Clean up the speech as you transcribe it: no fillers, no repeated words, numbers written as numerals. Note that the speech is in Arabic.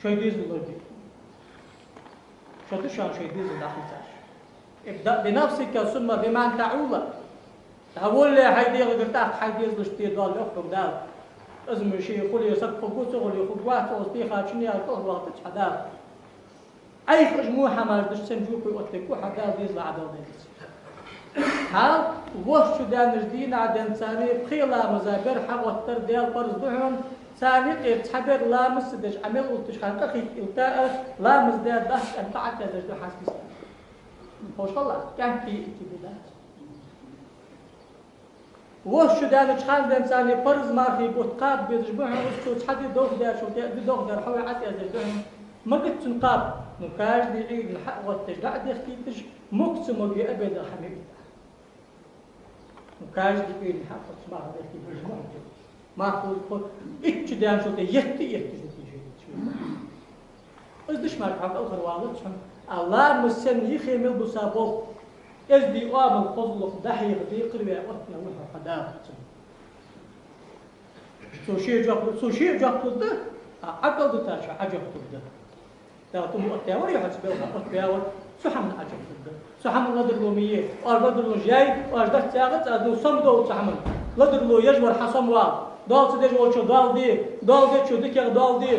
شوي ديزل لوجي شو شان شوي ديزل داخل تاش ابدأ بنفسك ثم بمن تعول هقول لي هيدي قرتاح هيدي زلشتي دال يخرج دال لازم شيء يقول يسقف قوته ولا ياخذ واحد وصديقه شنو يعطوه وقت حدا اي مجموعه ما بدش تنجوك ويقتلك وحدا ديزل عدل ديزل هل وش دان جدينا عدن ثاني بخيلا مزابر حوتر ديال فرز دهن ثاني تحبر لامس دش عمل وتشخان اخي التاء لامس ديال دهش ان قعدت دش حاسس ما شاء الله كان في بداية وش دان تشخان دان ثاني فرز ما في بوتقاب بيجبوها وشو تحدي دوغ دار شو دوغ دار حوي عسى دش ما قلت تنقاب نكاش دي عيد الحق والتجدع دي اختيتش مقسم بأبدا حبيبي وكاش دي عيد الحق والتجدع دي اختيتش ما أقول إيش دان شو يهتي شو أزدش ما رحب أخر والد شو الله مسن يخيمل بسابو إز دي قام الخضلق دحيق دي قربي أقتنا وها حداها سو شيء جاكتو ده عقل ده تاشا عجبتو ده تاتم التاوري حسبوها أتباور سحمن عجبتو ده سحمن لدر لومية أربدر لو جاي وأجدك تاغت أدو صمدو سحمن لدر لو يجور حصم وال دال سدج وشو دال دي شو ديك دال دي